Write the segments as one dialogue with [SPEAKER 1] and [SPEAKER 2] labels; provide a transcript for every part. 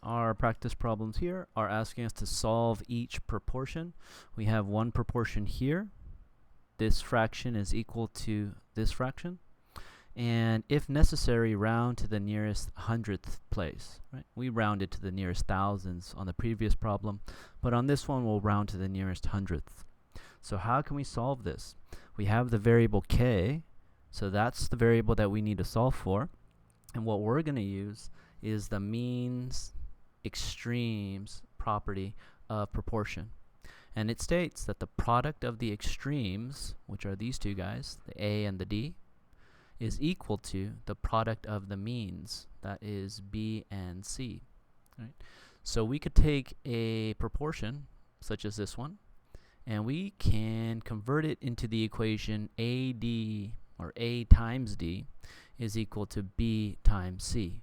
[SPEAKER 1] our practice problems here are asking us to solve each proportion. We have one proportion here. This fraction is equal to this fraction. And if necessary, round to the nearest hundredth place. Right? We rounded to the nearest thousands on the previous problem, but on this one we'll round to the nearest hundredth. So how can we solve this? We have the variable k, so that's the variable that we need to solve for. And what we're going to use is the means extremes property of proportion. And it states that the product of the extremes, which are these two guys, the a and the d, is equal to the product of the means, that is b and c. Right? So we could take a proportion, such as this one, and we can convert it into the equation AD, or A times D, is equal to B times C.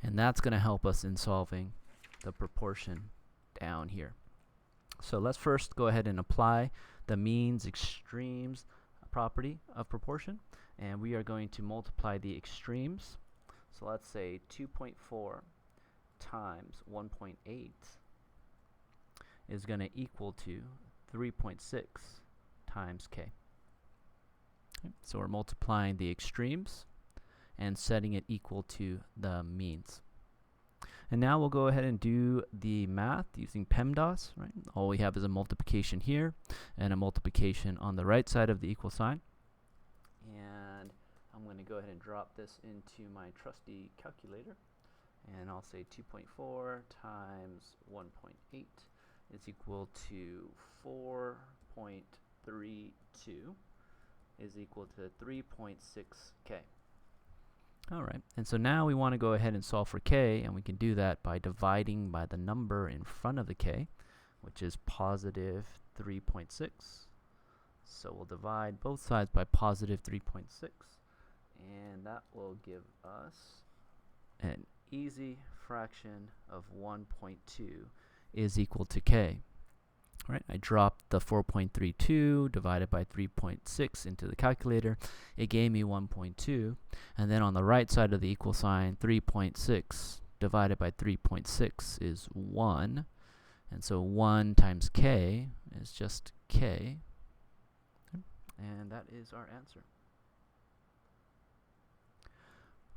[SPEAKER 1] And that's going to help us in solving the proportion down here. So let's first go ahead and apply the means extremes property of proportion. And we are going to multiply the extremes. So let's say 2.4 times 1.8 is going to equal to 3.6 times k. Okay, so we're multiplying the extremes and setting it equal to the means. And now we'll go ahead and do the math using PEMDAS. Right? All we have is a multiplication here and a multiplication on the right side of the equal sign. And I'm going to go ahead and drop this into my trusty calculator. And I'll say 2.4 times 1.8 is equal to 4.32 is equal to 3.6k. Alright, and so now we want to go ahead and solve for k, and we can do that by dividing by the number in front of the k, which is positive 3.6. So we'll divide both sides by positive 3.6, and that will give us an easy fraction of 1.2 is equal to k. Right? I dropped the 4.32 divided by 3.6 into the calculator. It gave me 1.2. And then on the right side of the equal sign, 3.6 divided by 3.6 is 1. And so 1 times k is just k. And that is our answer.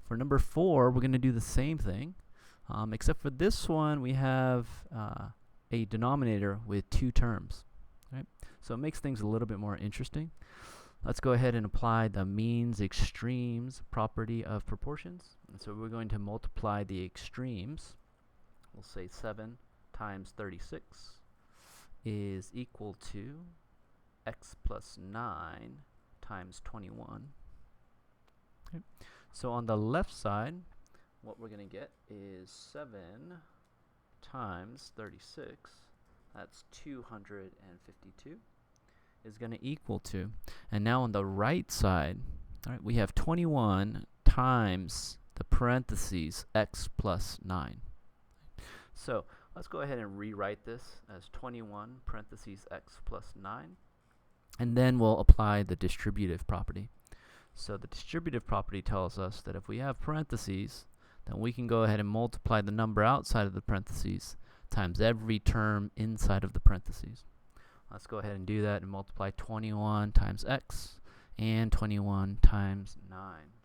[SPEAKER 1] For number 4, we're going to do the same thing. Except for this one, we have a denominator with two terms. Right? So it makes things a little bit more interesting. Let's go ahead and apply the means extremes property of proportions. And so we're going to multiply the extremes. We'll say 7 times 36 is equal to x plus 9 times 21. Okay. So on the left side, what we're going to get is 7 times 36, that's 252, is going to equal to, and now on the right side, all right, we have 21 times the parentheses x plus 9. So let's go ahead and rewrite this as 21 parentheses x plus 9, and then we'll apply the distributive property. So the distributive property tells us that if we have parentheses, then we can go ahead and multiply the number outside of the parentheses times every term inside of the parentheses. Let's go ahead and do that and multiply 21 times x and 21 times 9.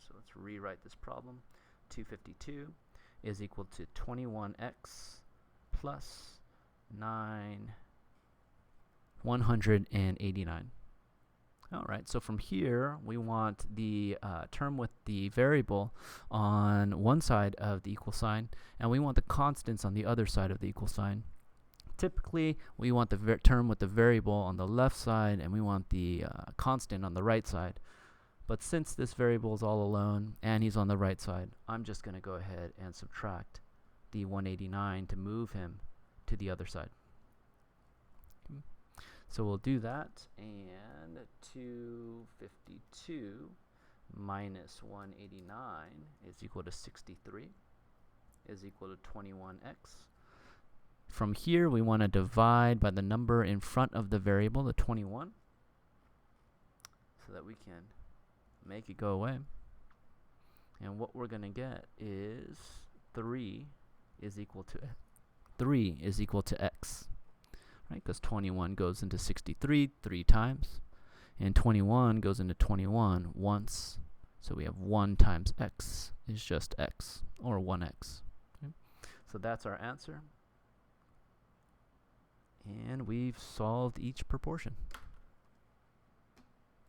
[SPEAKER 1] So let's rewrite this problem. 252 is equal to 21x plus 9, 189. Alright, so from here, we want the term with the variable on one side of the equal sign, and we want the constants on the other side of the equal sign. Typically, we want the term with the variable on the left side, and we want the constant on the right side. But since this variable is all alone, and he's on the right side, I'm just going to go ahead and subtract the 189 to move him to the other side. So we'll do that, and 252 minus 189 is equal to 63, is equal to 21x. From here, we want to divide by the number in front of the variable, the 21, so that we can make it go away. And what we're going to get is 3 is equal to 3 is equal to x, right? Because 21 goes into 63 3 times, and 21 goes into 21 once. So we have 1 times x is just x, or 1x. Okay? So that's our answer. And we've solved each proportion.